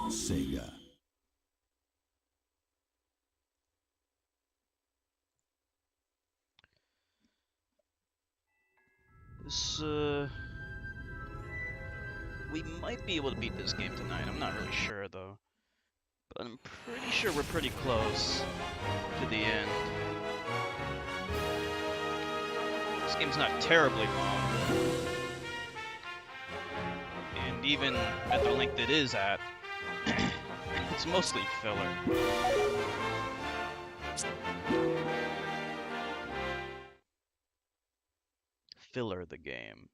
Sega. This, we might be able to beat this game tonight. I'm not really sure, though. But I'm pretty sure we're pretty close to the end. This game's not terribly long. And even at the length it is at, it's mostly filler. Filler the game.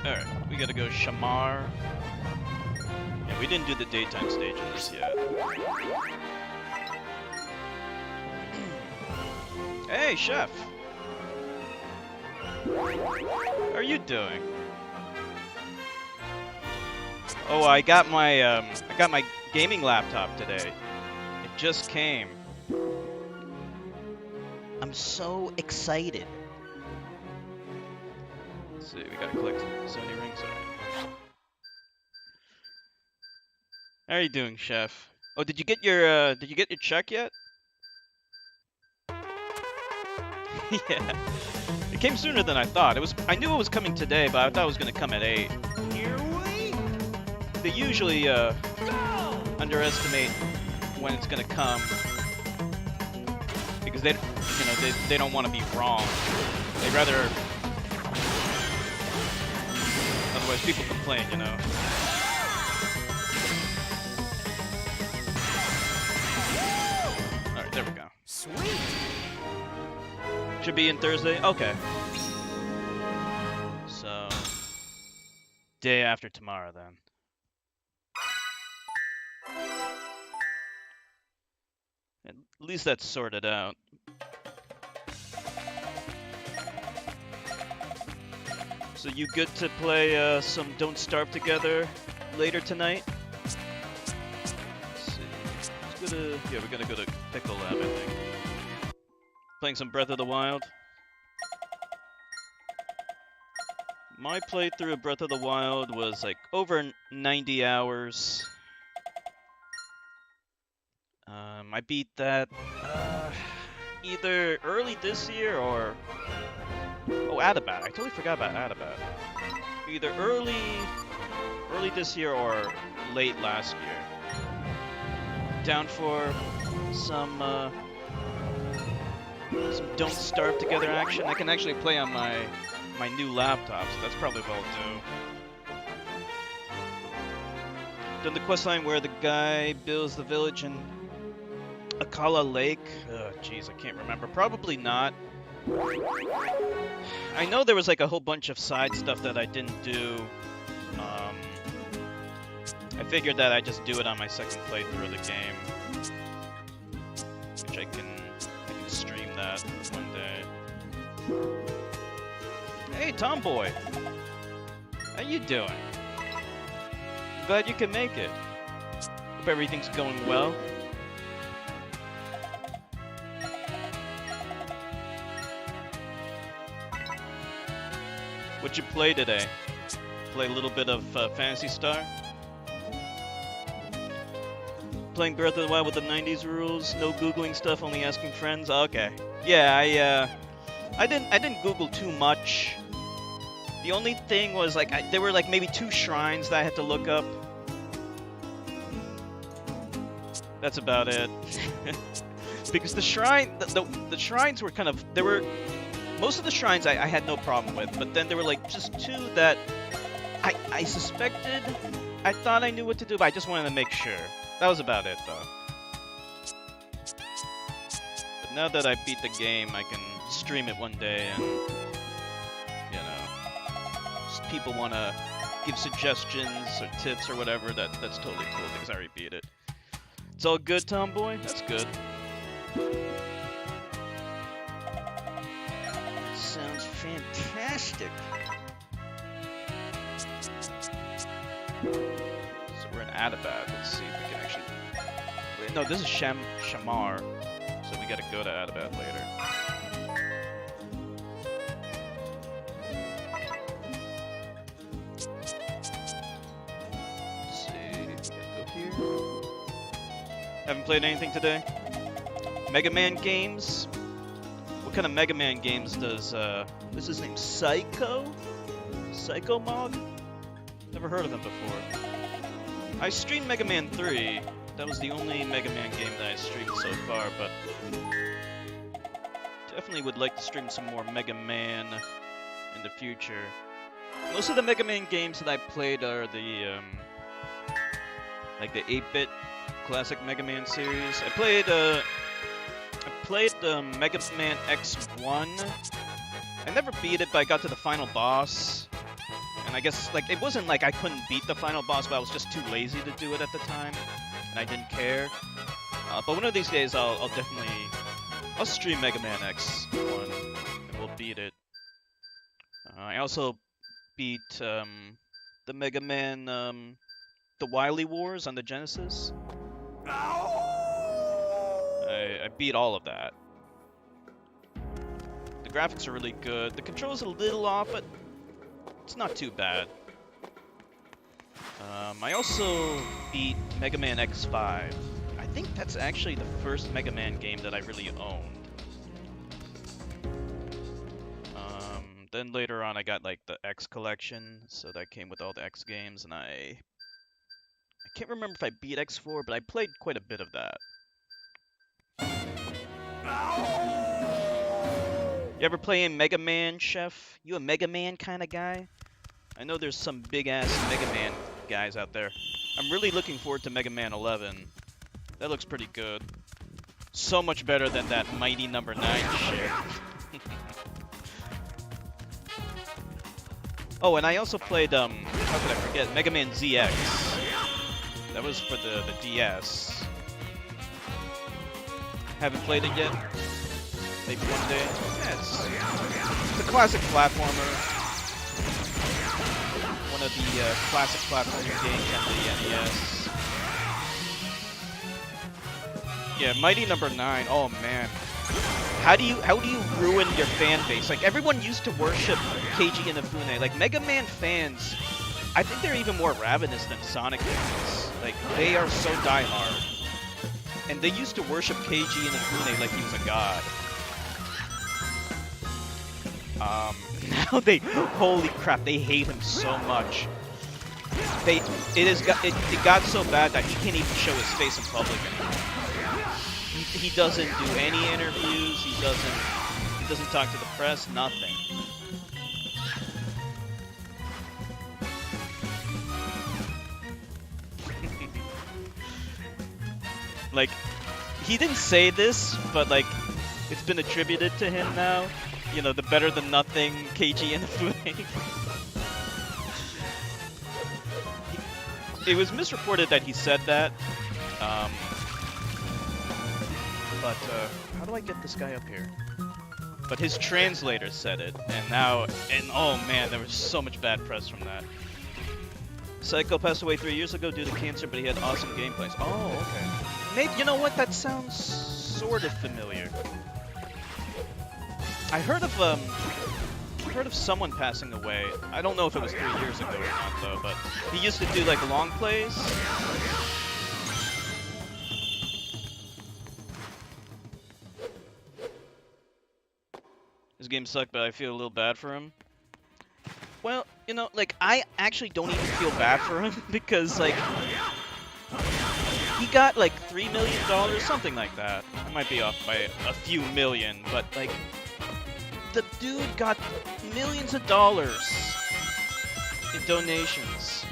Alright, we gotta go Shamar. Yeah, we didn't do the daytime stage in this yet. Hey, Chef! How are you doing? Oh, I got my gaming laptop today. It just came. I'm so excited. Let's see, we gotta collect so many rings. Alright. How are you doing, Chef? Oh, did you get your check yet? Yeah. It came sooner than I thought. I knew it was coming today, but I thought it was gonna come at 8. Here we They usually underestimate when it's gonna come because they don't want to be wrong. They'd rather, otherwise people complain, you know. All right, there we go. Sweet. Should be in Thursday. Okay. So day after tomorrow then. At least that's sorted out. So you good to play some Don't Starve Together later tonight? Let's see. Yeah, we're gonna go to Pickle Lab, I think. Playing some Breath of the Wild. My playthrough of Breath of the Wild was like over 90 hours. I beat that either early this year or... Oh, Adabat. I totally forgot about Adabat. Either early this year or late last year. Down for some Don't Starve Together action. I can actually play on my new laptop, so that's probably what I'll do. Done the questline where the guy builds the village in Akala Lake. Jeez, I can't remember. Probably not. I know there was like a whole bunch of side stuff that I didn't do. I figured that I'd just do it on my second playthrough of the game, which I can stream that one day. Hey, Tomboy, how you doing? Glad you can make it. Hope everything's going well. What'd you play today? Play a little bit of Phantasy Star? Playing Breath of the Wild with the 90s rules, no googling stuff, only asking friends. Okay, yeah, I didn't Google too much. The only thing was like there were like maybe 2 shrines that I had to look up. That's about it. Because the shrines were kind of most of the shrines I had no problem with, but then there were like just 2 that I suspected. I thought I knew what to do, but I just wanted to make sure. That was about it, though. But now that I beat the game, I can stream it one day, and you know, just people want to give suggestions or tips or whatever. That's totally cool because I already beat it. It's all good, Tomboy. That's good. Sounds fantastic. So we're in Adabat. Let's see if we can actually... Wait, no, this is Shamar. So we gotta go to Adabat later. Haven't played anything today? Mega Man games? What kind of Mega Man games does, what's his name? Psycho? Psycho Mog? Never heard of him before. I streamed Mega Man 3. That was the only Mega Man game that I streamed so far, but definitely would like to stream some more Mega Man in the future. Most of the Mega Man games that I played are the, like the 8-bit classic Mega Man series. I played Mega Man X1. I never beat it, but I got to the final boss. And I guess, like, it wasn't like I couldn't beat the final boss, but I was just too lazy to do it at the time. And I didn't care. But one of these days, I'll definitely... I'll stream Mega Man X1, and we'll beat it. I also beat, the Mega Man, the Wily Wars on the Genesis. I beat all of that. The graphics are really good. The controls are a little off, but it's not too bad. I also beat Mega Man X5. I think that's actually the first Mega Man game that I really owned. Then later on I got like the X collection, so that came with all the X games, and I can't remember if I beat X4, but I played quite a bit of that. You ever play a Mega Man, Chef? You a Mega Man kind of guy? I know there's some big-ass Mega Man guys out there. I'm really looking forward to Mega Man 11. That looks pretty good. So much better than that Mighty Number 9 shit. Oh, and I also played, how could I forget? Mega Man ZX. That was for the DS. Haven't played it yet. Maybe one day. Yeah, it's a classic platformer. One of the classic platforming games on the NES. Yeah, Mighty Number 9. Oh man, how do you ruin your fan base? Like, everyone used to worship Keiji Inafune. Like, Mega Man fans, I think they're even more ravenous than Sonic fans. Like, they are so diehard, and they used to worship Keiji Inafune like he was a god. Now they, holy crap, they hate him so much. It got so bad that he can't even show his face in public anymore. He doesn't do any interviews. He doesn't talk to the press. Nothing. Like, he didn't say this, but like, it's been attributed to him now. You know, the better than nothing Keiji Inafune. It was misreported that he said that. But how do I get this guy up here? But his translator said it, and oh man, there was so much bad press from that. Psycho passed away 3 years ago due to cancer, but he had awesome gameplays. Oh, okay. Maybe, you know what? That sounds sort of familiar. I heard of someone passing away. I don't know if it was 3 years ago or not though, but he used to do like long plays. His game sucked, but I feel a little bad for him. Well, you know, like, I actually don't even feel bad for him because, like, he got like $3 million, something like that. I might be off by a few million, but like, the dude got millions of dollars in donations.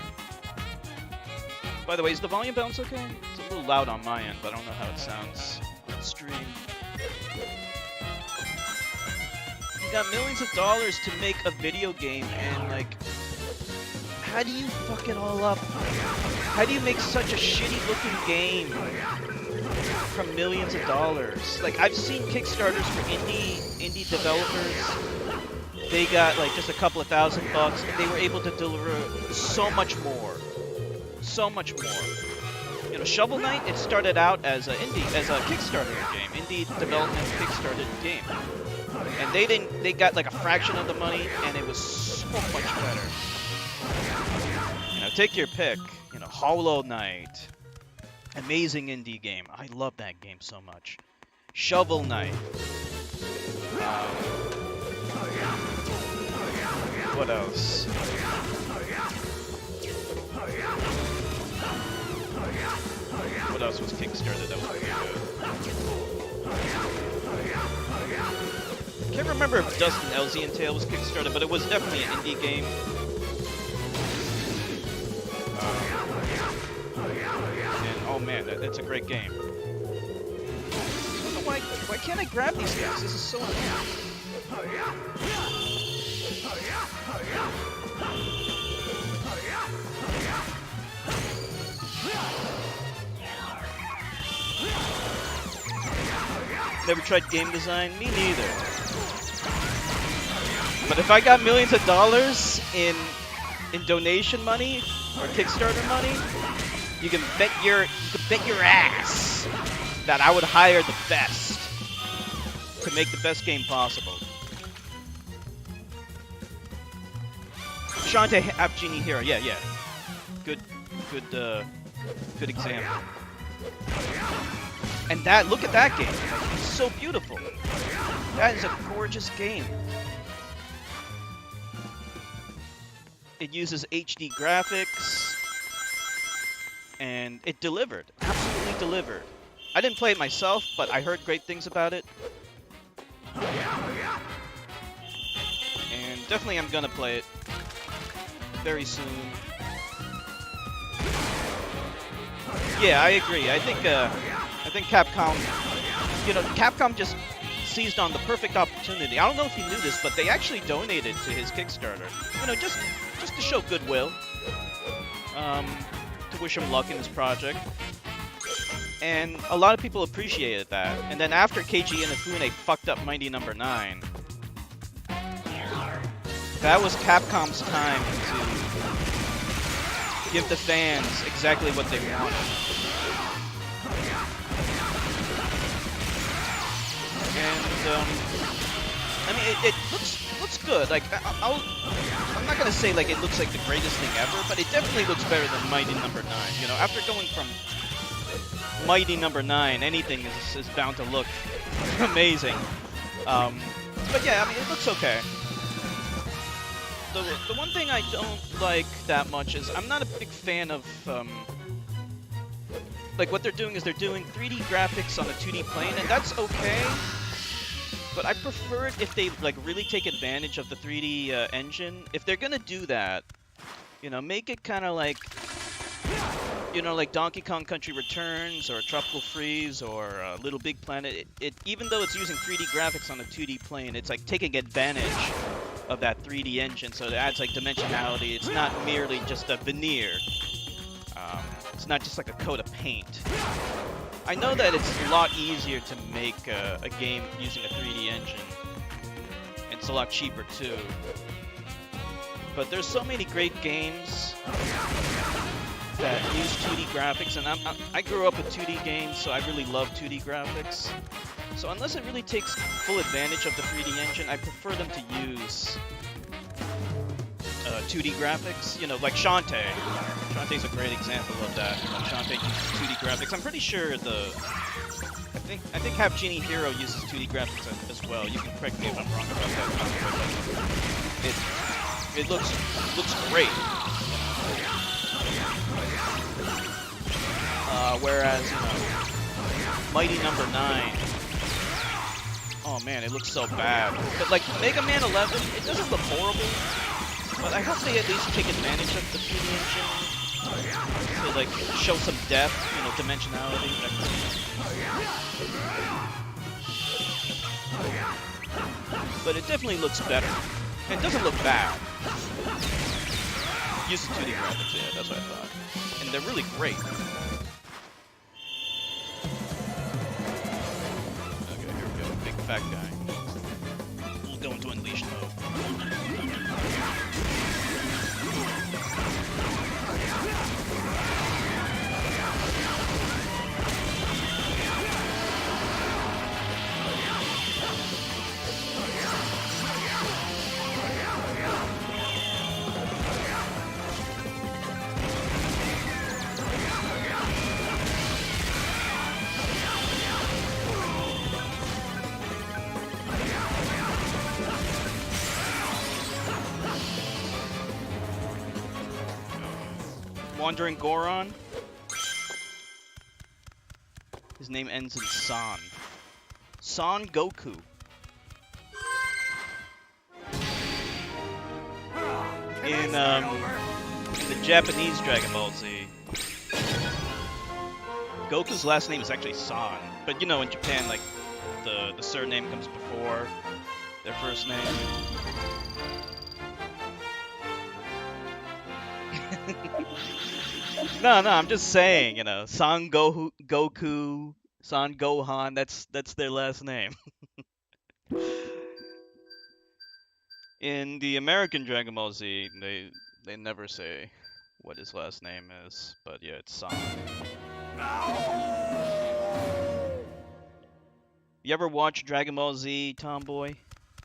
By the way, is the volume balance okay? It's a little loud on my end, but I don't know how it sounds on stream. He got millions of dollars to make a video game, and like, how do you fuck it all up? How do you make such a shitty looking game from millions of dollars? Like, I've seen Kickstarters for indie developers. They got like just a couple of $1,000, and they were able to deliver so much more. So much more. You know, Shovel Knight, it started out as a Kickstarter game, indie development Kickstarter game. And they got like a fraction of the money, and it was so much better. You know, take your pick. You know, Hollow Knight, Amazing indie game. I love that game so much. Shovel Knight. What else? What else was Kickstarted that was pretty good? Can't remember if Dust and Elsie Tale was Kickstarted, but it was definitely an indie game. And oh man, that's a great game. I don't know why can't I grab these guys? This is so annoying. Never tried game design? Me neither. But if I got millions of dollars in donation money or Kickstarter money, you can bet your ass that I would hire the best to make the best game possible. Shantae Half Genie Hero, yeah. Good example. And that, look at that game. It's so beautiful. That is a gorgeous game. It uses HD graphics, and it delivered. Absolutely delivered. I didn't play it myself, but I heard great things about it. And definitely I'm gonna play it very soon. Yeah, I agree. I think Capcom, Capcom just seized on the perfect opportunity. I don't know if you knew this, but they actually donated to his Kickstarter. Just to show goodwill. To wish him luck in his project. And a lot of people appreciated that. And then after Keiji Inafune fucked up Mighty No. 9, that was Capcom's time to give the fans exactly what they wanted. And I mean, it looks good. Like I'm not gonna say like it looks like the greatest thing ever, but it definitely looks better than Mighty No. 9. After going from Mighty No. 9, anything is bound to look amazing. But yeah, I mean, it looks okay. The one thing I don't like that much is I'm not a big fan of like what they're doing is they're doing 3D graphics on a 2D plane, and that's okay. But I prefer it if they like really take advantage of the 3D engine. If they're gonna do that, make it kind of like, like Donkey Kong Country Returns or Tropical Freeze or Little Big Planet. It even though it's using 3D graphics on a 2D plane, it's like taking advantage of that 3D engine, so it adds like dimensionality. It's not merely just a veneer. It's not just like a coat of paint. I know that it's a lot easier to make a game using a 3D engine. It's a lot cheaper too. But there's so many great games that use 2D graphics, and I grew up with 2D games, so I really love 2D graphics. So unless it really takes full advantage of the 3D engine, I prefer them to use 2D graphics. Like Shantae. Shantae's a great example of that. Shantae uses 2D graphics. I'm pretty sure I think Half Genie Hero uses 2D graphics as well. You can correct me if I'm wrong about that. It looks great. Whereas Mighty No. 9. Oh man, it looks so bad. But like Mega Man 11, it doesn't look horrible. But I hope they at least take advantage of the 3D engine to like show some depth, dimensionality. That kind of. But it definitely looks better. It doesn't look bad. Uses 2D graphics, yeah, that's what I thought. And they're really great. Okay, here we go. Big fat guy. We'll go into Unleash mode. Wandering Goron. His name ends in San. Son Goku. In the Japanese Dragon Ball Z, Goku's last name is actually San, but you know in Japan like the surname comes before their first name. No, I'm just saying, you know, Son Goku, Son Gohan, that's their last name. In the American Dragon Ball Z, they never say what his last name is, but yeah, it's San. You ever watch Dragon Ball Z, Tomboy?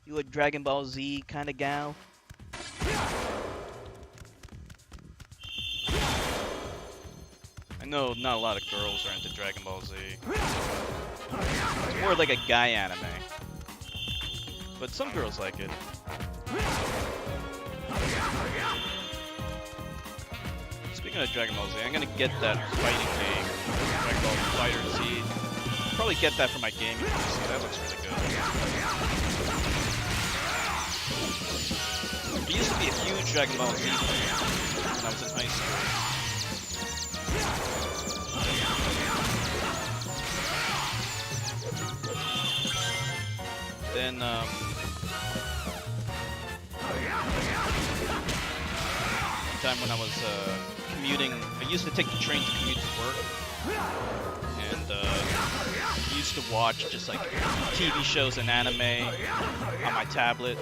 You a Dragon Ball Z kind of gal? I know not a lot of girls are into Dragon Ball Z. It's more like a guy anime. But some girls like it. Speaking of Dragon Ball Z, I'm gonna get that fighting game, Dragon Ball Fighter Z. Probably get that for my gaming PC. That looks really good. I used to be a huge Dragon Ball Z fan when I was in high school. Then, time when I was commuting, I used to take the train to commute to work, and used to watch just like TV shows and anime on my tablet.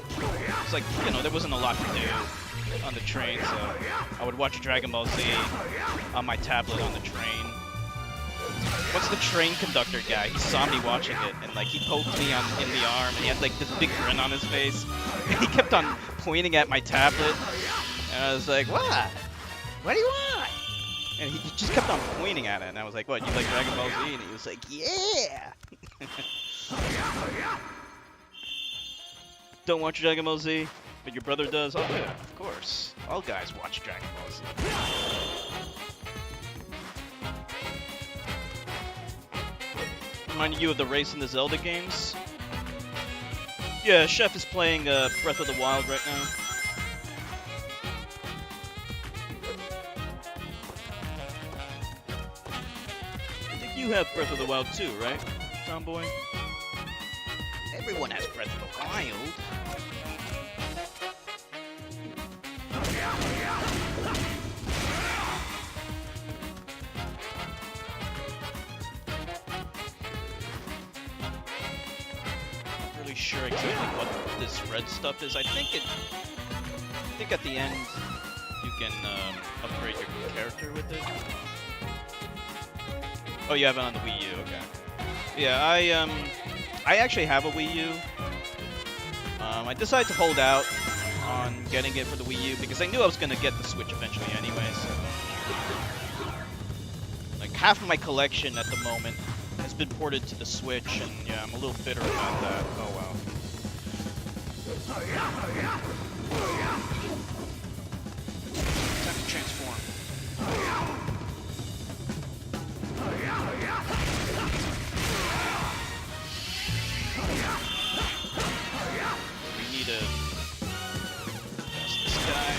It's like, you know, there wasn't a lot to do on the train, so I would watch Dragon Ball Z on my tablet on the train. What's the train conductor guy? He saw me watching it, and like he poked me in the arm, and he had like this big grin on his face. And he kept on pointing at my tablet, and I was like, "What? What do you want?" And he just kept on pointing at it, and I was like, "What? You like Dragon Ball Z?" And he was like, "Yeah." Don't watch Dragon Ball Z, but your brother does. Oh yeah, of course. All guys watch Dragon Ball Z. Reminding you of the race in the Zelda games? Yeah, Chef is playing Breath of the Wild right now. I think you have Breath of the Wild too, right, Tomboy? Everyone has Breath of the Wild. Sure exactly what this red stuff is. I think at the end you can upgrade your character with it. Oh, you have it on the Wii U, okay. Yeah, I actually have a Wii U. I decided to hold out on getting it for the Wii U because I knew I was gonna get the Switch eventually anyway, so like half of my collection at the moment has been ported to the Switch, and yeah, I'm a little bitter about that. Oh wow. Time to transform. We need to adjust this guy.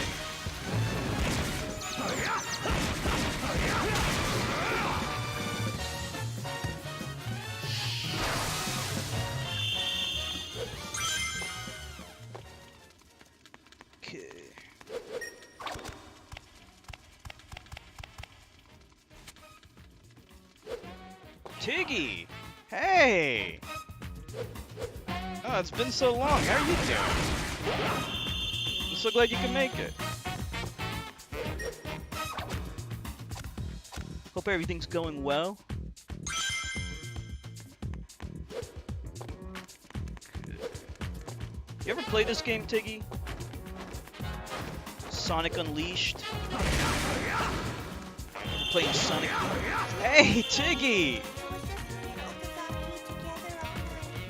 Tiggy! Hey! Oh, it's been so long. How are you doing? I'm so glad you can make it. Hope everything's going well. You ever play this game, Tiggy? Sonic Unleashed? Playing Sonic. Hey, Tiggy!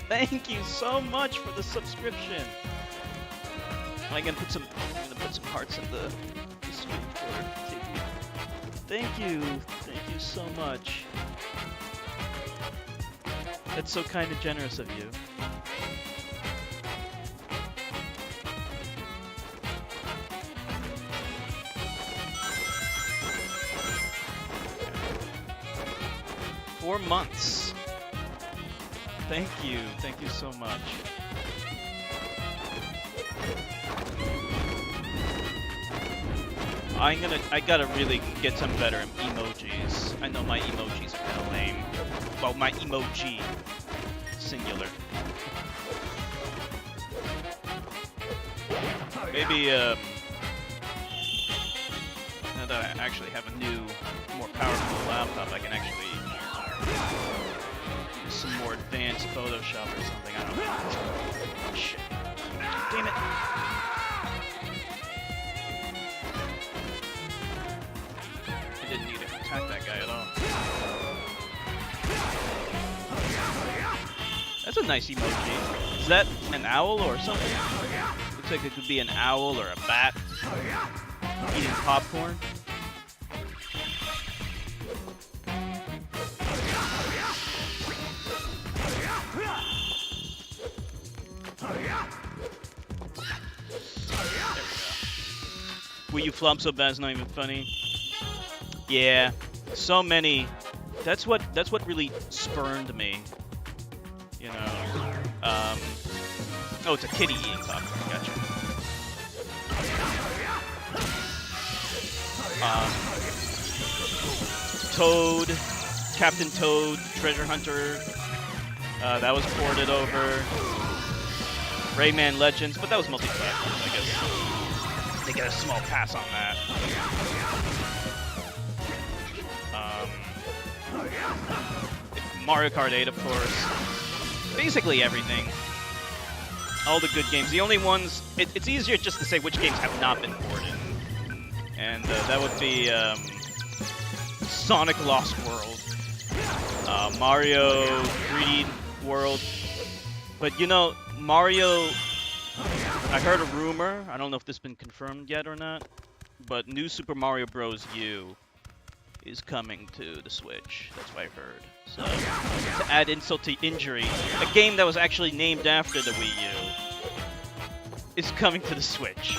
Thank you so much for the subscription. I'm gonna put some hearts in the screen for Tiggy. Thank you. Thank you so much. That's so kind and generous of you. Okay. 4 months. Thank you. Thank you so much. I gotta really get some better emojis. I know my emojis are kinda lame. Well, my emoji. Singular. Maybe, now that I actually have a new, more powerful laptop, I can actually use some more advanced Photoshop or something, I don't know. Oh, shit. Damn it! I didn't need to attack that guy at all. That's a nice emoji. Is that an owl or something? Looks like it could be an owl or a bat eating popcorn. Will you flop so bad it's not even funny? Yeah, so many. That's what really spurned me. You know. Oh, it's a kitty eating popcorn. Gotcha. Toad, Captain Toad, Treasure Hunter. That was ported over. Rayman Legends, but that was multi-platform. I guess they get a small pass on that. Mario Kart 8, of course. Basically everything. All the good games. The only ones... It's easier just to say which games have not been ported. And that would be Sonic Lost World. Mario 3D World. But you know, Mario... I heard a rumor. I don't know if this has been confirmed yet or not. But New Super Mario Bros. U is coming to the Switch. That's what I heard. So, to add insult to injury, a game that was actually named after the Wii U is coming to the Switch.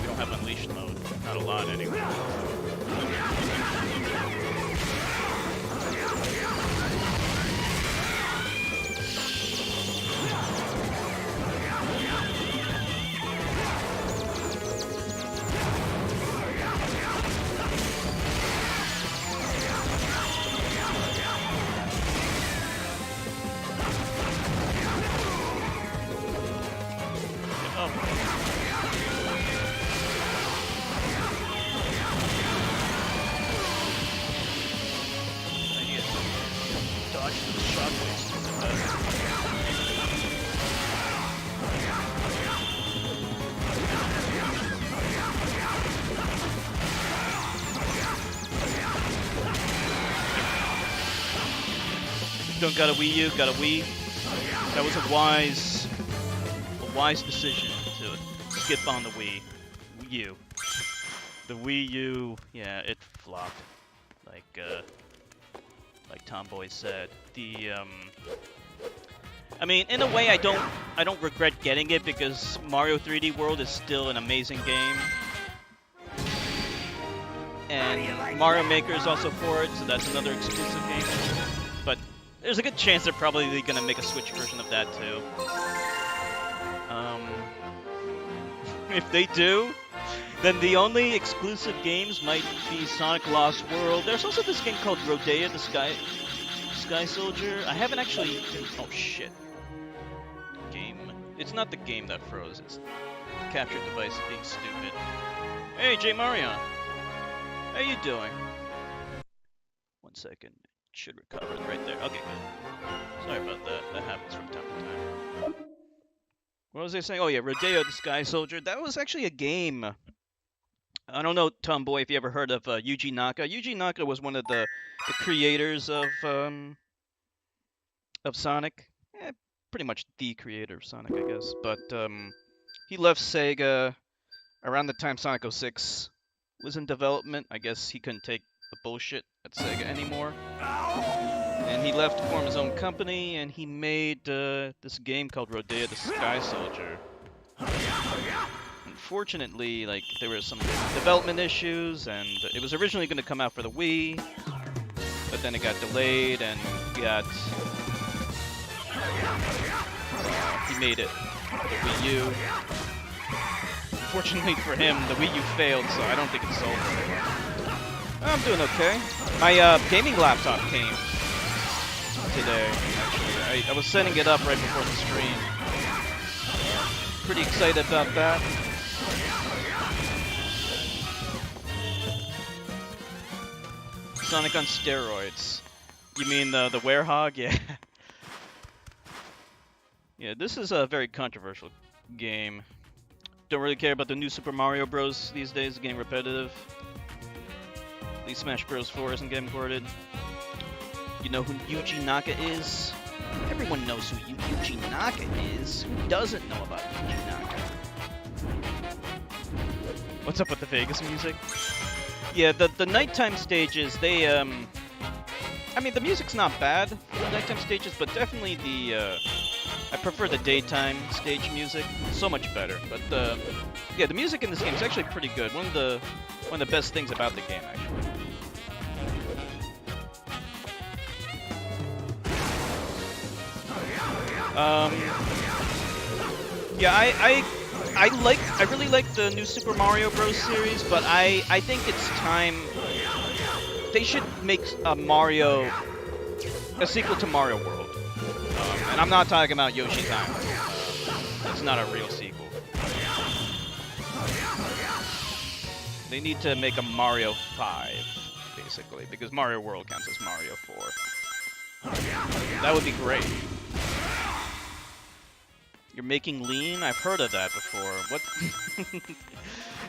We don't have Unleashed mode. Not a lot, anyway. Don't got a Wii U, got a Wii. That was a wise decision to skip on the Wii U. The Wii U, yeah, it flopped. Like Tomboy said. I mean, in a way, I don't regret getting it because Mario 3D World is still an amazing game. And Mario Maker is also for it, so that's another exclusive game. But there's a good chance they're probably gonna make a Switch version of that too. If they do, then the only exclusive games might be Sonic Lost World. There's also this game called Rodeo the Sky Soldier. I haven't actually... Oh shit. Game. It's not the game that froze, it's the capture device being stupid. Hey, J Marion. How you doing? 1 second. Should recover right there. Okay, good. Sorry about that. That happens from time to time. What was I saying? Oh yeah, Rodeo the Sky Soldier. That was actually a game. I don't know, Tomboy, if you ever heard of Yuji Naka. Yuji Naka was one of the creators of Sonic. pretty much the creator of Sonic, I guess. But he left Sega around the time Sonic 06 was in development. I guess he couldn't take the bullshit at Sega anymore. And he left to form his own company, and he made this game called Rodea the Sky Soldier. Unfortunately, like, there were some development issues, and it was originally going to come out for the Wii, but then it got delayed, and he made it for the Wii U. Unfortunately for him, the Wii U failed, so I don't think it's sold. I'm doing okay. My gaming laptop came today, actually. I was setting it up right before the stream. Pretty excited about that. Sonic on steroids. You mean the werehog? Yeah. Yeah, this is a very controversial game. Don't really care about the new Super Mario Bros. These days, getting repetitive. At least Smash Bros. 4 isn't getting ported. You know who Yuji Naka is? Everyone knows who Yuji Naka is. Who doesn't know about Yuji Naka? What's up with the Vegas music? Yeah, the nighttime stages, they, I mean, the music's not bad for the nighttime stages, but definitely I prefer the daytime stage music. So much better. But, yeah, the music in this game is actually pretty good. One of the best things about the game, actually. Yeah, I really like the new Super Mario Bros. Series, but I think it's time they should make a sequel to Mario World. And I'm not talking about Yoshi's Island. It's not a real sequel. They need to make a Mario 5, basically, because Mario World counts as Mario 4. That would be great. You're making lean? I've heard of that before. What?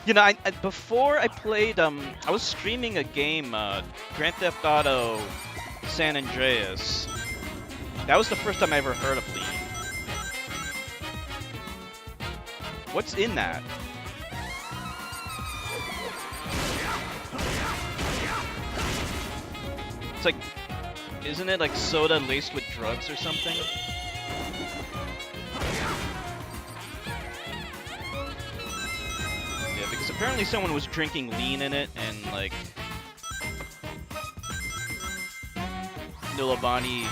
You know, before I played, I was streaming a game, Grand Theft Auto San Andreas. That was the first time I ever heard of lean. What's in that? It's like, isn't it like soda laced with drugs or something? Yeah, because apparently someone was drinking lean in it, and like Nilabani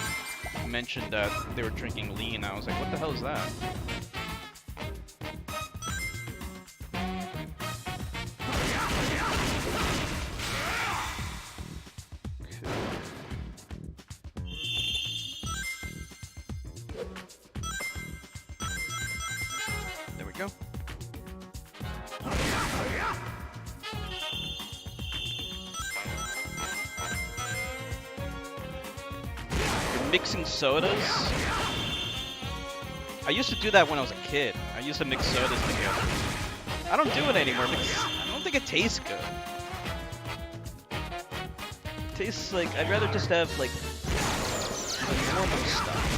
mentioned that they were drinking lean. I was like, what the hell is that? There we go. Mixing sodas? I used to do that when I was a kid. I used to mix sodas together. I don't do it anymore because I don't think it tastes good. It tastes like, I'd rather just have like normal stuff.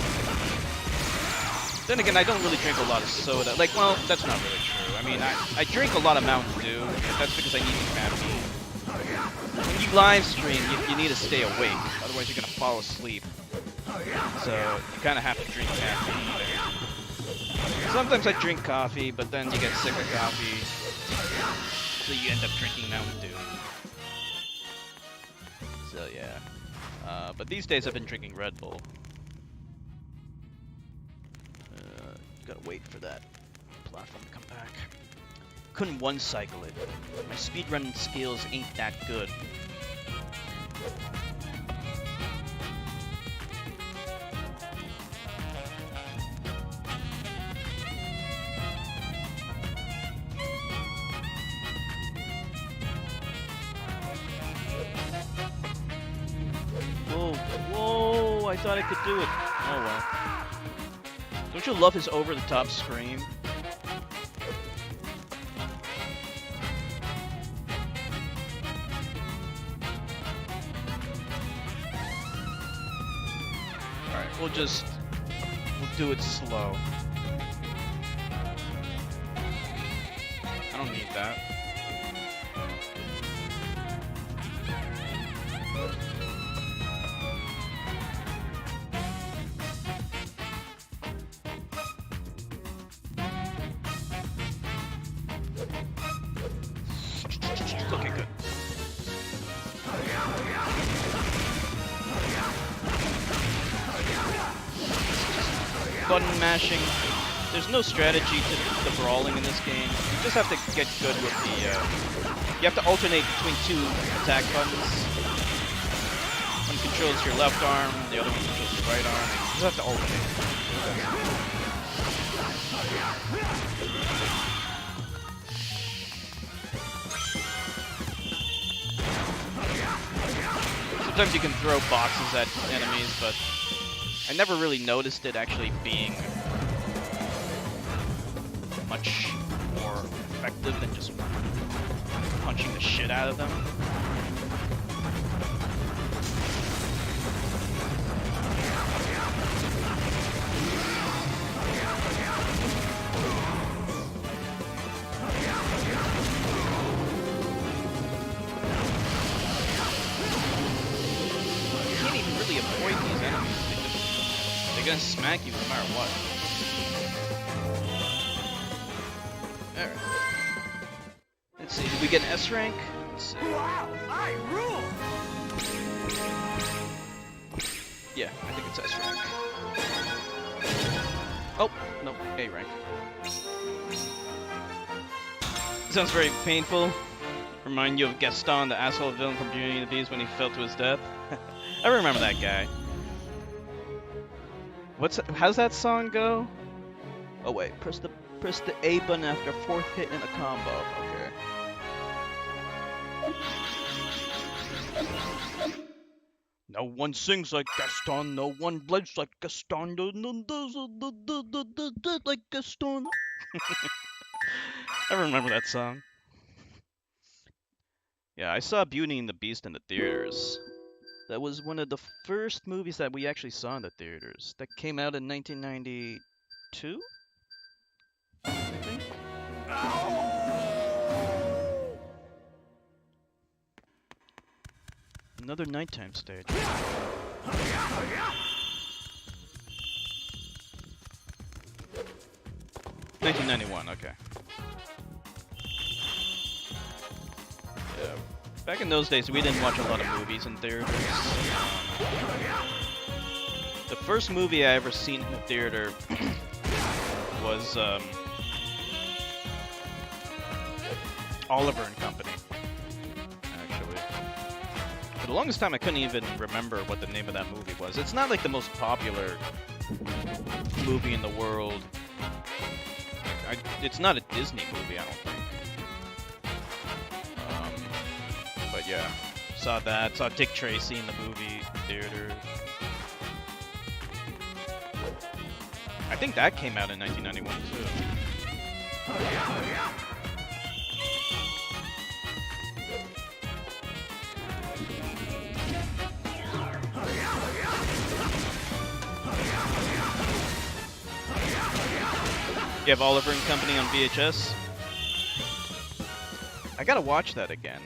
Then again, I don't really drink a lot of soda. Like, well, that's not really true. I mean, I drink a lot of Mountain Dew, but that's because I need the caffeine. When you live stream, you need to stay awake, otherwise you're gonna fall asleep. So you kind of have to drink caffeine there. Sometimes I drink coffee, but then you get sick of coffee, so you end up drinking Mountain Dew. So yeah. But these days I've been drinking Red Bull. Gotta wait for that platform to come back. Couldn't one-cycle it. My speedrunning skills ain't that good. Whoa, I thought I could do it. Oh well. Don't you love his over-the-top scream? Alright, we'll just We'll do it slow. I don't need that. Okay, good. Button mashing. There's no strategy to the brawling in this game. You just have to get good with the, you have to alternate between two attack buttons. One controls your left arm, the other one controls your right arm. You just have to alternate. Sometimes you can throw boxes at enemies, but I never really noticed it actually being much more effective than just punching the shit out of them. You can't even really avoid these enemies. They're gonna smack you no matter what. Alright. Let's see, did we get an S rank? Let's see. Wow, I rule! Yeah, I think it's S rank. Oh, no, A rank. Sounds very painful. Remind you of Gaston, the asshole villain from Beauty and the Beast when he fell to his death. I remember that guy. How's that song go? Oh wait, press the A button after 4th hit in a combo. Okay. No one sings like Gaston, no one blades like Gaston, no one does like Gaston. I remember that song. Yeah, I saw Beauty and the Beast in the theaters. That was one of the first movies that we actually saw in the theaters. That came out in 1992, I think. Another nighttime stage. 1991, okay. Yeah. Back in those days, we didn't watch a lot of movies in theaters. The first movie I ever seen in the theater was Oliver and Company, actually. For the longest time, I couldn't even remember what the name of that movie was. It's not like the most popular movie in the world. It's not a Disney movie, I don't think. But yeah, saw that. Saw Dick Tracy in the movie theater. I think that came out in 1991 too. You have Oliver and Company on VHS? I gotta watch that again.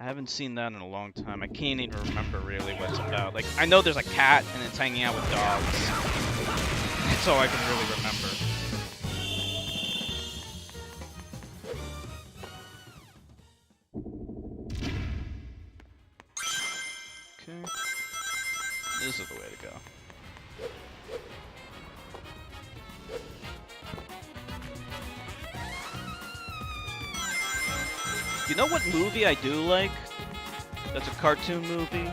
I haven't seen that in a long time. I can't even remember really what it's about. Like, I know there's a cat and it's hanging out with dogs. That's all I can really remember. Okay. This is the way to go. You know what movie I do like? That's a cartoon movie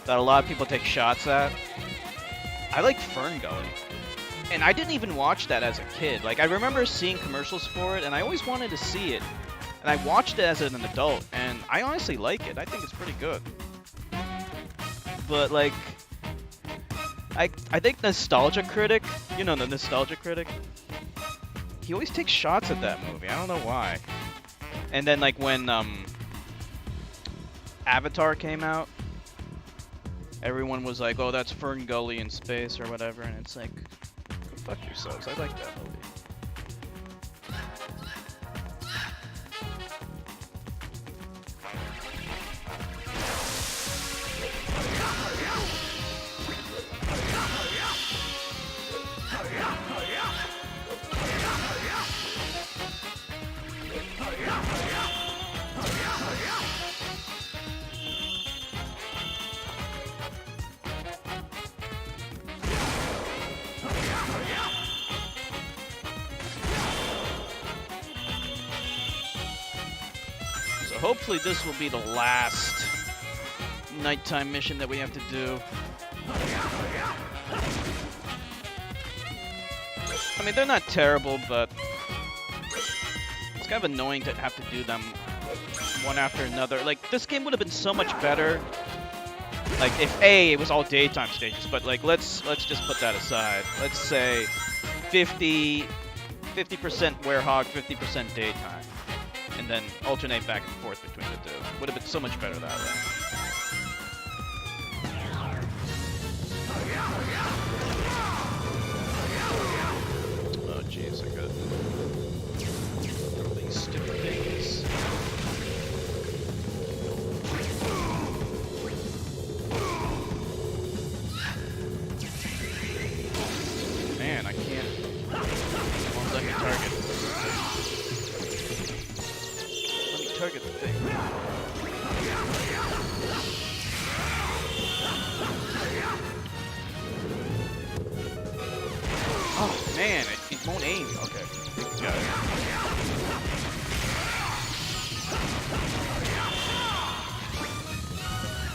that a lot of people take shots at. I like Fern Gully. And I didn't even watch that as a kid. Like, I remember seeing commercials for it, and I always wanted to see it. And I watched it as an adult, and I honestly like it. I think it's pretty good. But, like, I think Nostalgia Critic, you know the Nostalgia Critic? He always takes shots at that movie. I don't know why. And then, like, when Avatar came out, everyone was like, "Oh, that's Fern Gully in space or whatever," and it's like, go fuck yourselves. I like that movie. Hopefully this will be the last nighttime mission that we have to do. I mean, they're not terrible, but it's kind of annoying to have to do them one after another. Like, this game would have been so much better, like, if it was all daytime stages, but like, let's just put that aside. Let's say 50% Werehog, 50% daytime. And then alternate back and forth between the two. Would have been so much better that way. Oh jeez, I got all these stupid things. Man, I can't. As long as I can target. Target the thing. Oh man, it won't aim. Okay, got it.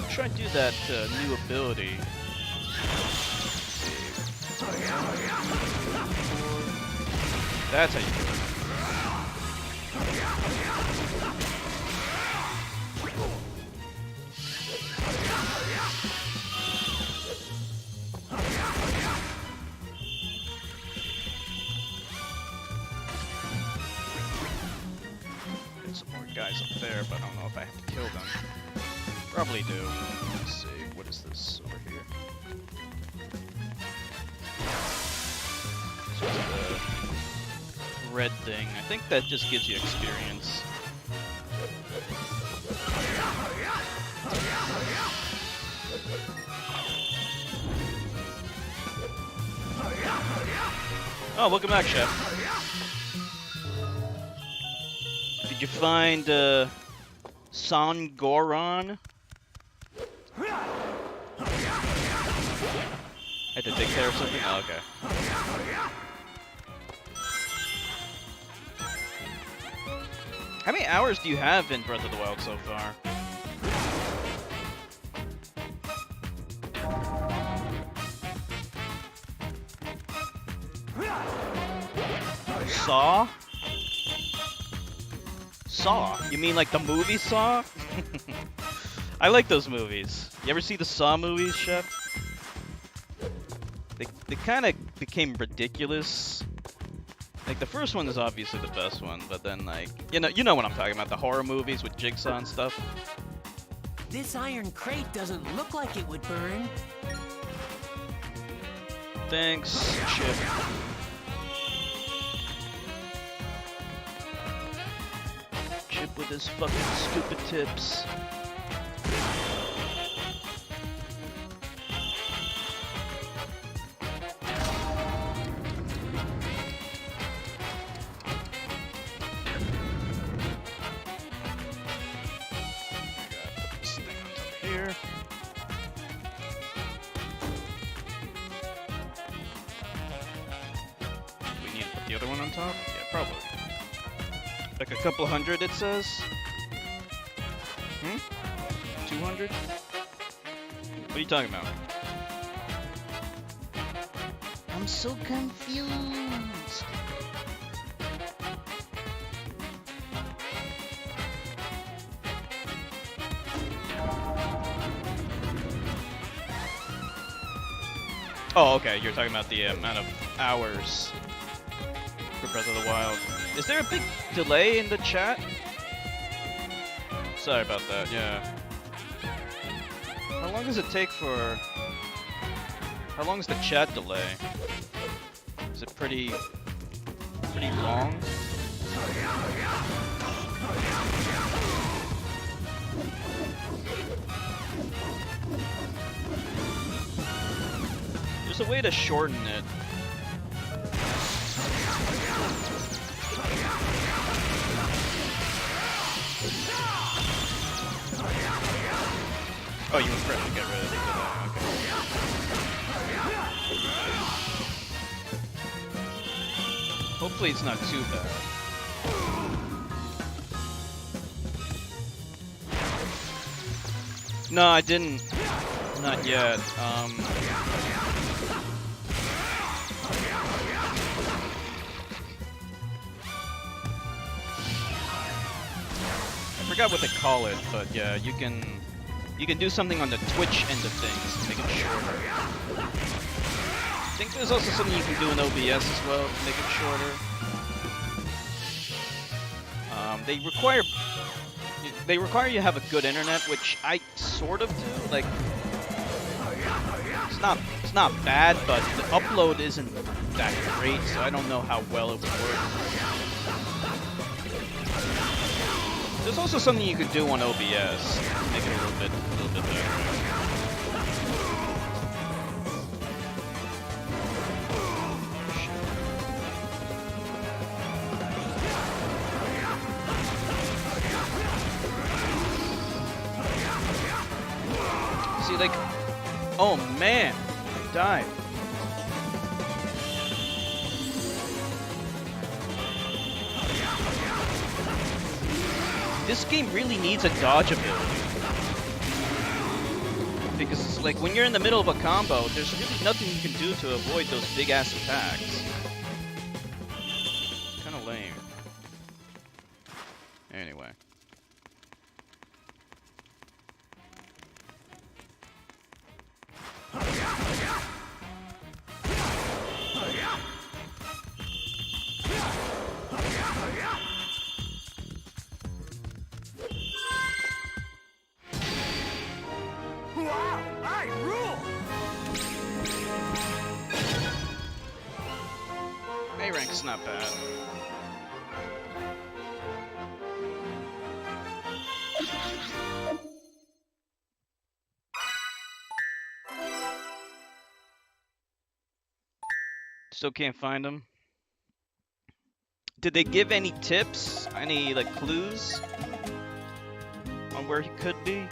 Try and do that new ability. That's how you do it. Guys up there, but I don't know if I have to kill them. Probably do. Let's see, what is this over here? So it's the red thing. I think that just gives you experience. Oh, welcome back, Chef. Did you find Sangoran? Had to take care of something? Oh, okay. How many hours do you have in Breath of the Wild so far? Saw? Saw? You mean like the movie Saw? I like those movies. You ever see the Saw movies, Chef? They kind of became ridiculous. Like the first one is obviously the best one, but then like you know what I'm talking about, the horror movies with Jigsaw and stuff. This iron crate doesn't look like it would burn. Thanks, Chip. Chip with his fucking stupid tips. The other one on top? Yeah, probably. Like a couple hundred, it says? 200? What are you talking about? I'm so confused. Oh, okay, you're talking about the amount of hours for Breath of the Wild. Is there a big delay in the chat? Sorry about that, yeah. How How long does it take for... How long is the chat delay? Is it pretty long? There's a way to shorten it. Oh, you were trying to get rid of the delay. Okay. Hopefully it's not too bad. No, I didn't. Not yet. I forgot what they call it, but yeah, you can do something on the Twitch end of things to make it shorter. I think there's also something you can do in OBS as well to make it shorter. They require you to have a good internet, which I sort of do. Like, it's not bad, but the upload isn't that great, so I don't know how well it would work. There's also something you could do on OBS to make it a little bit better. See, like, oh man, I died. This game really needs a dodge ability. Because, like, when you're in the middle of a combo, there's really nothing you can do to avoid those big-ass attacks. Kinda lame. Anyway. A rank's not bad. Still can't find him. Did they give any tips? Any, like, clues on where he could be?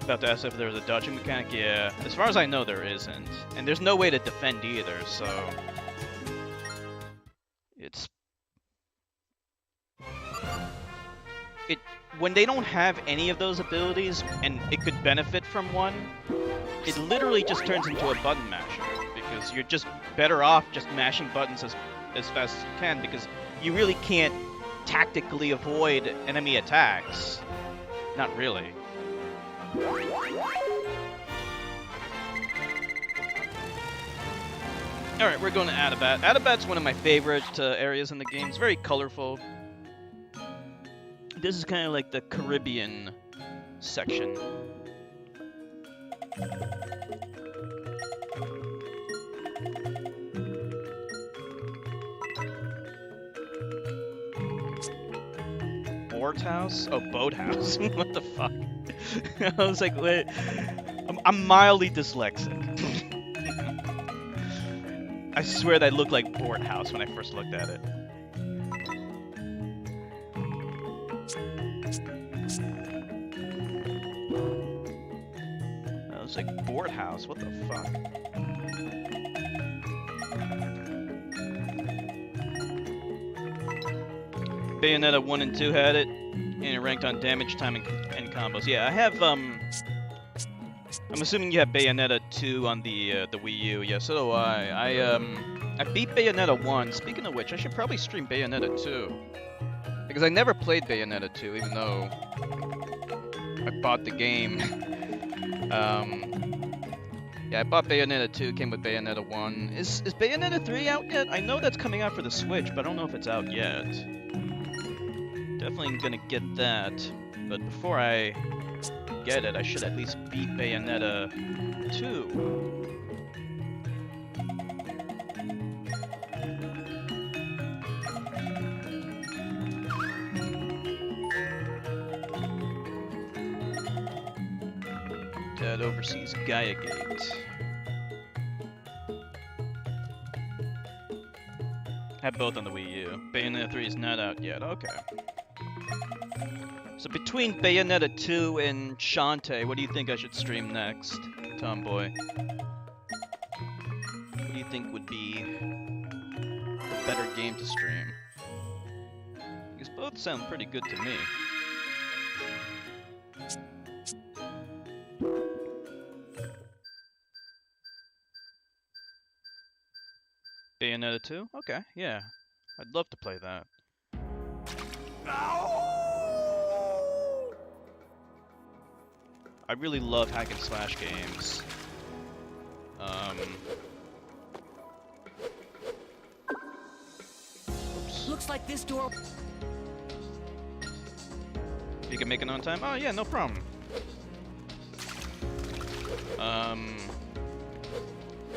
About to ask if there was a dodging mechanic. Yeah, as far as I know, there isn't, and there's no way to defend either. So when they don't have any of those abilities, and it could benefit from one, it literally just turns into a button masher because you're just better off just mashing buttons as fast as you can because you really can't tactically avoid enemy attacks. Not really. Alright, we're going to Adabat. Adabat's one of my favorite areas in the game. It's very colorful. This is kind of like the Caribbean section. Boathouse? Oh, boathouse. What the fuck? I was like, wait. I'm mildly dyslexic. I swear that looked like Board House when I first looked at it. I was like, Board House? What the fuck? Bayonetta 1 and 2 had it, and it ranked on damage, time, and combos. Yeah, I have, I'm assuming you have Bayonetta 2 on the Wii U. Yeah, so do I. I beat Bayonetta 1. Speaking of which, I should probably stream Bayonetta 2. Because I never played Bayonetta 2, even though I bought the game. Yeah, I bought Bayonetta 2, came with Bayonetta 1. Is Bayonetta 3 out yet? I know that's coming out for the Switch, but I don't know if it's out yet. Definitely gonna get that But before I get it, I should at least beat Bayonetta 2. That oversees Gaia Gate. Have both on the Wii U. Bayonetta 3 is not out yet. Okay. So between Bayonetta 2 and Shantae, what do you think I should stream next, Tomboy? What do you think would be a better game to stream? Because both sound pretty good to me. Bayonetta 2? Okay, yeah. I'd love to play that. I really love hack and slash games. Oops. Looks like this door. You can make it on time? Oh yeah, no problem.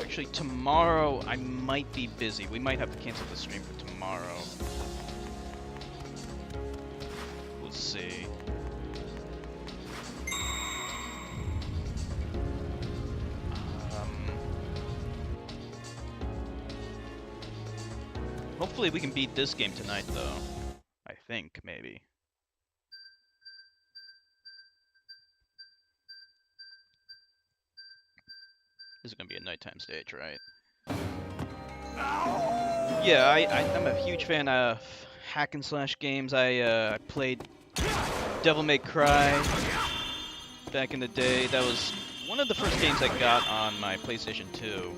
Actually tomorrow I might be busy. We might have to cancel the stream for tomorrow. We'll see. Hopefully we can beat this game tonight, though. I think, maybe. This is gonna be a nighttime stage, right? Yeah, I'm a huge fan of hack and slash games. I played Devil May Cry back in the day. That was one of the first games I got on my PlayStation 2.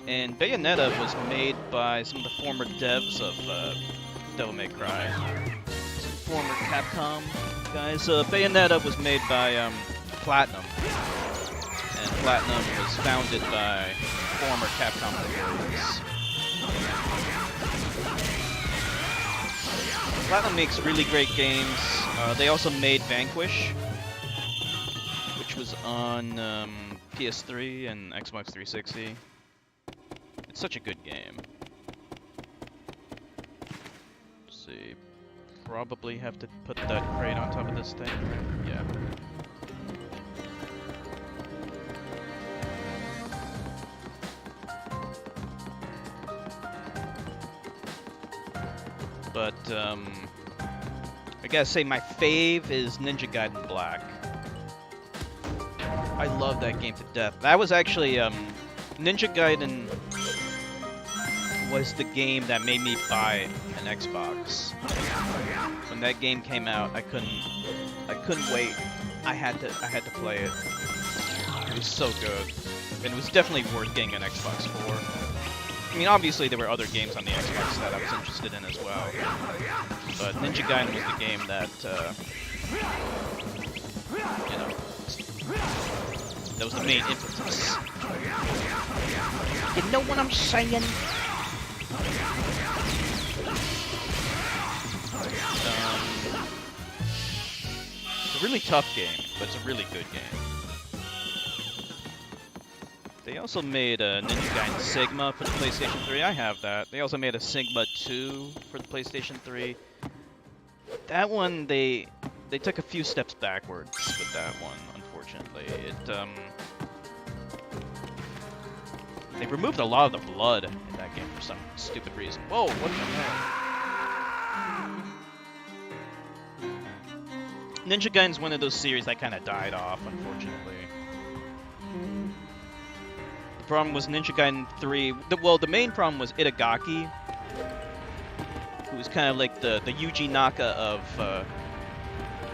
And Bayonetta was made by some of the former devs of Devil May Cry. Some former Capcom guys. Bayonetta was made by Platinum. And Platinum was founded by former Capcom employees. Platinum makes really great games. They also made Vanquish, which was on PS3 and Xbox 360. It's such a good game. Let's see. Probably have to put that crate on top of this thing, right? Yeah. But, I gotta say my fave is Ninja Gaiden Black. I love that game to death. That was actually, Ninja Gaiden was the game that made me buy an Xbox. When that game came out, I couldn't wait. I had to play it. It was so good. And it was definitely worth getting an Xbox for. I mean, obviously there were other games on the Xbox that I was interested in as well. But Ninja Gaiden was the game that, you know, that was the main impetus. You know what I'm saying? It's a really tough game, but it's a really good game. They also made a Ninja Gaiden Sigma for the PlayStation 3. I have that. They also made a Sigma 2 for the PlayStation 3. That one, they took a few steps backwards with that one, unfortunately. They removed a lot of the blood in that game for some stupid reason. Whoa, what the hell? Ninja Gaiden's one of those series that kind of died off, unfortunately. The problem was Ninja Gaiden 3... the main problem was Itagaki, who was kind of like the Yuji Naka of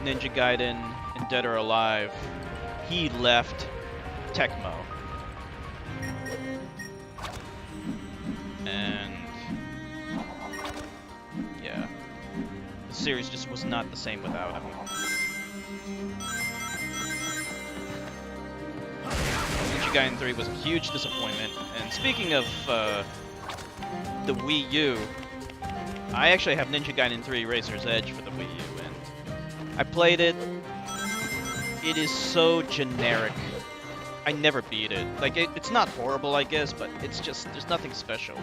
Ninja Gaiden and Dead or Alive. He left Tecmo. And... yeah. The series just was not the same without him. Ninja Gaiden 3 was a huge disappointment. And speaking of the Wii U, I actually have Ninja Gaiden 3 Razor's Edge for the Wii U, and I played it. It is so generic. I never beat it. Like, it's not horrible, I guess, but it's just, there's nothing special.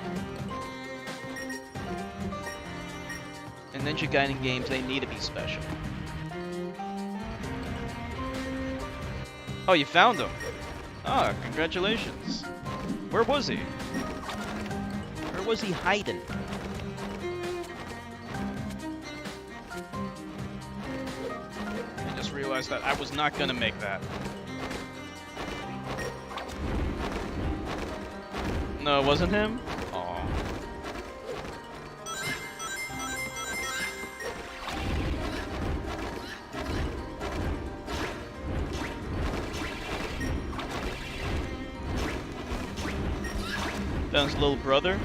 And Ninja Gaiden games, they need to be special. Oh, you found him. Ah, congratulations. Where was he? Where was he hiding? I just realized that I was not gonna make that. No, it wasn't him? Aw. That's his little brother?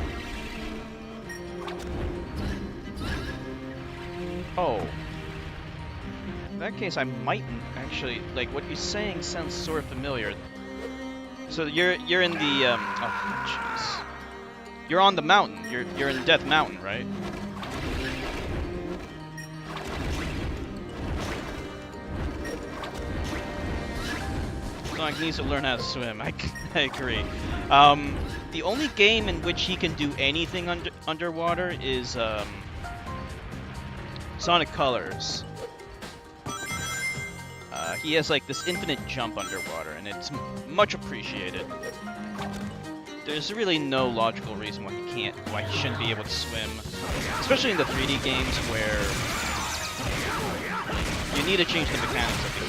Oh. In that case, I mightn't actually, like, what you're saying sounds sort of familiar. So you're in the oh jeez. You're on the mountain. You're in Death Mountain, right? Sonic needs to learn how to swim. I agree. The only game in which he can do anything underwater is Sonic Colors. He has like this infinite jump underwater, and it's much appreciated. There's really no logical reason why he shouldn't be able to swim, especially in the 3D games where you need to change the mechanics of the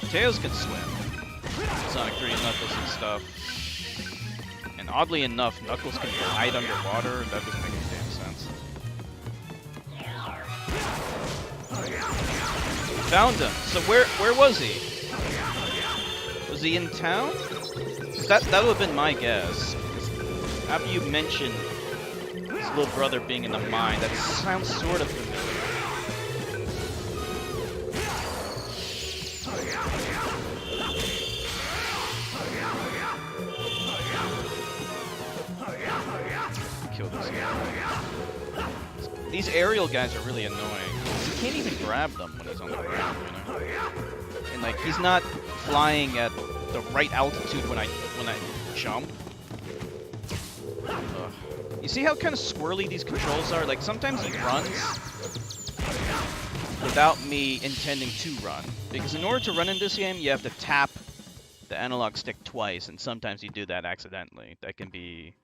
game. Tails can swim, Sonic 3 and Knuckles and stuff, and oddly enough, Knuckles can hide underwater, and that doesn't make any damn sense. Found him. So where was he? Was he in town? That would have been my guess. After you mentioned his little brother being in the mine, that sounds sort of familiar. Kill this guy. These aerial guys are really annoying. You can't even grab them when he's on the ground, you know? And like, he's not flying at the right altitude when I jump. Ugh. You see how kind of squirrely these controls are? Like, sometimes he runs without me intending to run. Because in order to run in this game, you have to tap the analog stick twice, and sometimes you do that accidentally. That can be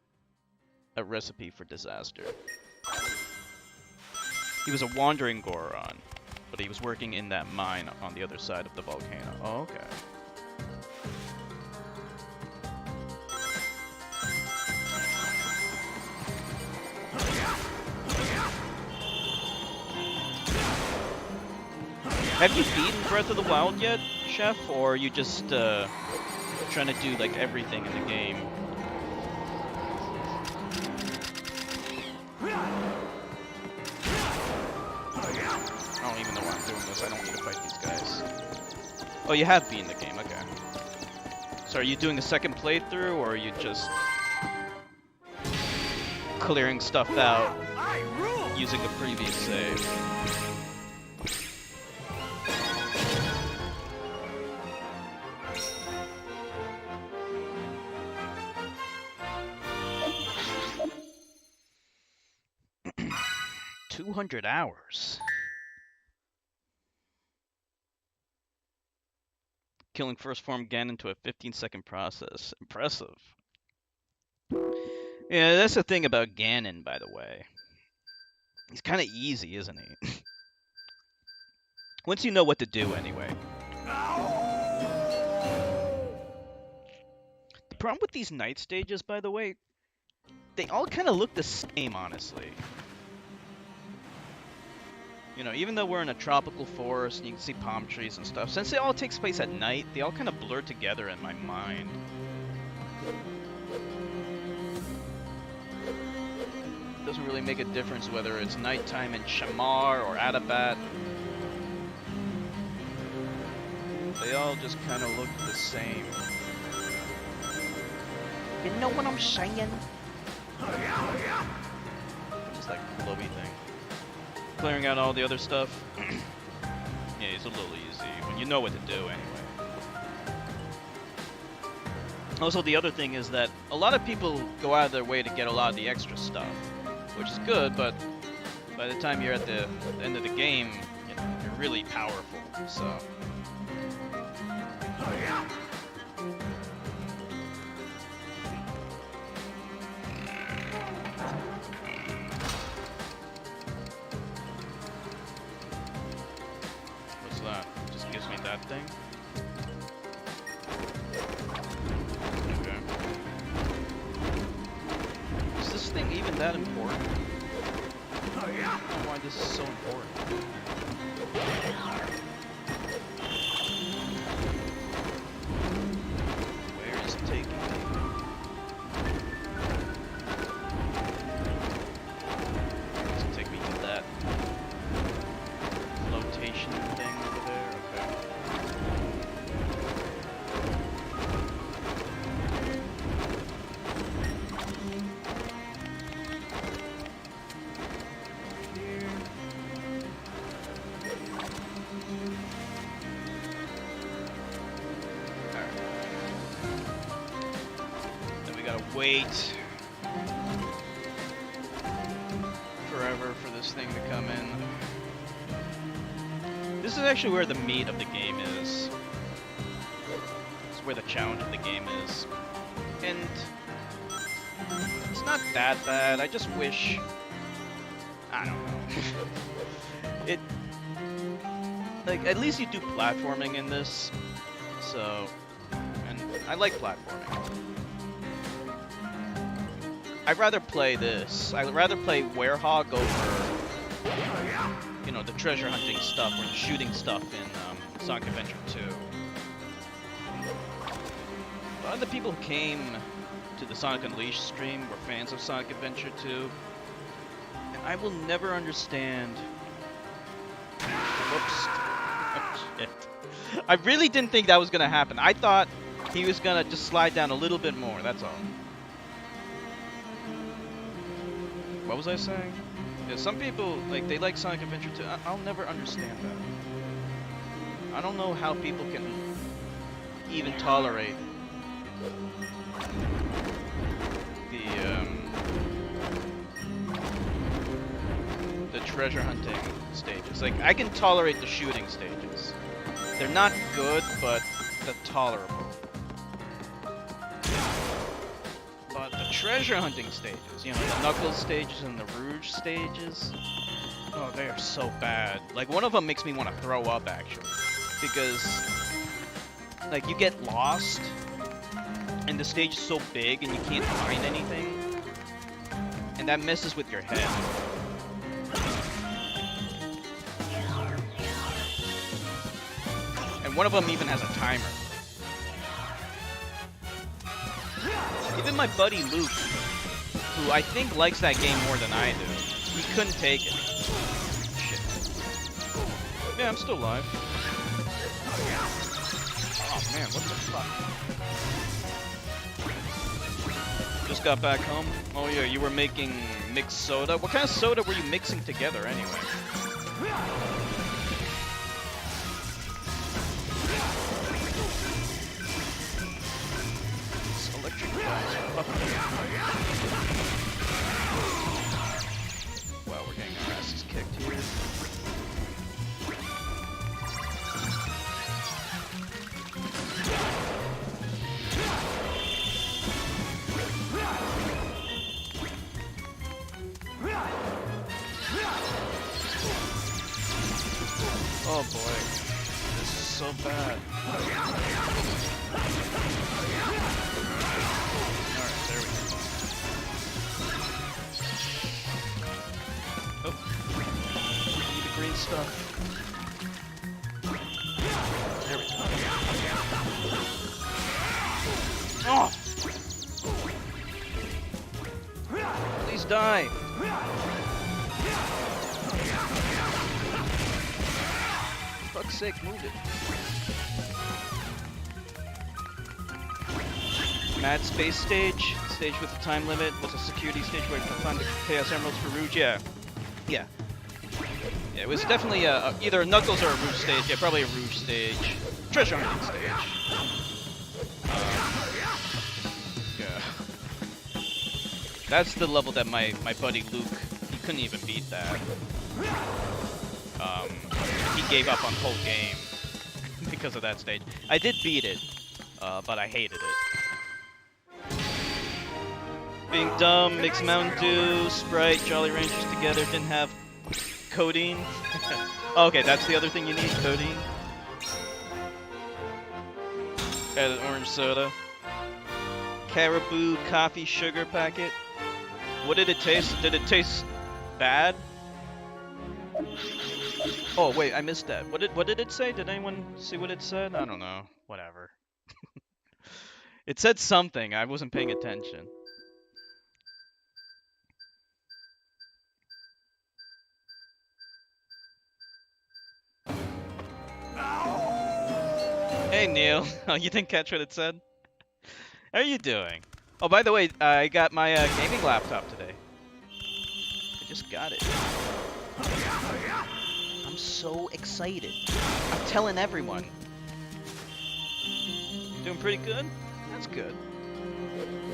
a recipe for disaster. He was a wandering Goron, but he was working in that mine on the other side of the volcano. Oh, okay. Have you beaten Breath of the Wild yet, Chef? Or are you just trying to do like everything in the game? I don't even know why I'm doing this. I don't need to fight these guys. Oh, you have beaten the game. Okay. So are you doing a second playthrough, or are you just clearing stuff out using the previous save? $200 hours. Killing first form Ganon to a 15-second process. Impressive. Yeah, that's the thing about Ganon, by the way. He's kind of easy, isn't he? Once you know what to do, anyway. The problem with these night stages, by the way, they all kind of look the same, honestly. You know, even though we're in a tropical forest and you can see palm trees and stuff, since it all takes place at night, they all kind of blur together in my mind. Doesn't really make a difference whether it's nighttime in Shamar or Adabat. They all just kind of look the same. You know what I'm saying? Just like glowy thing. clearing out all the other stuff. Yeah, it's a little easy when you know what to do anyway. Also, the other thing is that a lot of people go out of their way to get a lot of the extra stuff, which is good, but by the time you're at the end of the game, you know, you're really powerful, so... What's that? Just gives me that thing? Okay. Is this thing even that important? I don't know why this is so important. Where is it taking me? Does it take me to that flotation thing over there? Okay. Then we gotta wait forever for this thing to come in. This is actually where the meat of the game is. It's where the challenge of the game is. And it's not that bad. I just wish... I don't know. It... Like, at least you do platforming in this. So... And I like platforming. I'd rather play this. I'd rather play Werehog over... You know, the treasure hunting stuff or the shooting stuff in Sonic Adventure 2. A lot of the people who came to the Sonic Unleashed stream were fans of Sonic Adventure 2. And I will never understand... Whoops. Oh, shit. I really didn't think that was going to happen. I thought he was going to just slide down a little bit more, that's all. What was I saying? Yeah, some people, like, they like Sonic Adventure 2. I'll never understand that. I don't know how people can even tolerate the treasure hunting stages. Like, I can tolerate the shooting stages. They're not good, but they're tolerable. But the treasure hunting stages, you know, the Knuckles stages and the Rouge stages, oh, they are so bad. Like, one of them makes me want to throw up, actually. Because, like, you get lost, and the stage is so big, and you can't find anything. And that messes with your head. And one of them even has a timer. Even my buddy Luke, who I think likes that game more than I do, he couldn't take it. Shit. Yeah, I'm still alive. Oh man, what the fuck? Just got back home? Oh yeah, you were making mixed soda? What kind of soda were you mixing together anyway? Wow, we're getting our asses kicked here. Oh boy, this is so bad. Stuff. There we go. Oh! Please die. For fuck's sake, move it. Mad Space Stage. Stage with a time limit. Was a security stage where you can find the Chaos Emeralds for Rouge. Yeah. Yeah. Yeah, it was definitely either a Knuckles or a Rouge stage. Yeah, probably a Rouge stage. Treasure hunting stage. Yeah. That's the level that my buddy Luke, he couldn't even beat that. He gave up on the whole game because of that stage. I did beat it, but I hated it. Being dumb, mixed Mountain Dew, Sprite, Jolly Ranchers together, didn't have codeine. Okay, that's the other thing you need, codeine. Added orange soda. Caribou coffee sugar packet. What did it taste? Did it taste bad? Oh wait, I missed that. What did it say? Did anyone see what it said? I don't know. Whatever. It said something. I wasn't paying attention. Hey Neil. Oh, you didn't catch what it said? How are you doing? Oh, by the way, I got my gaming laptop today. I just got it. I'm so excited. I'm telling everyone. Doing pretty good? That's good.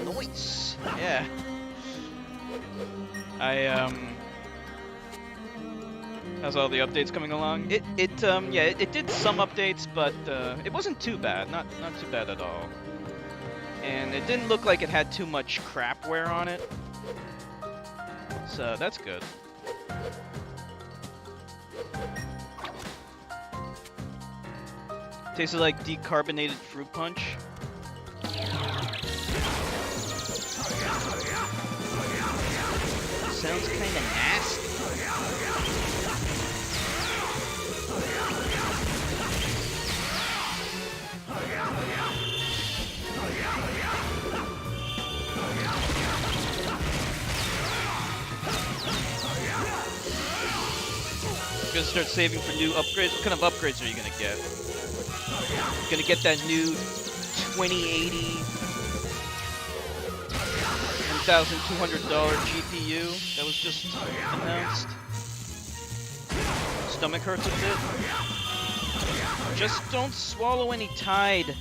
Nice. Yeah. How's all the updates coming along? It did some updates, but it wasn't too bad. Not too bad at all. And it didn't look like it had too much crapware on it. So that's good. Tasted like decarbonated fruit punch. Sounds kinda nasty. You're gonna start saving for new upgrades? What kind of upgrades are you gonna get? You're gonna get that new 2080 $1,200 GPU that was just announced. Stomach hurts a bit. Just don't swallow any Tide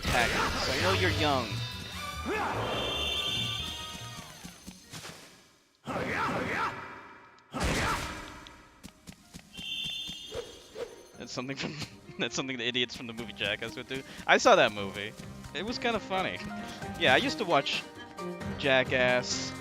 packets. I know you're young. That's something the idiots from the movie Jackass would do. I saw that movie. It was kind of funny. Yeah, I used to watch Jackass.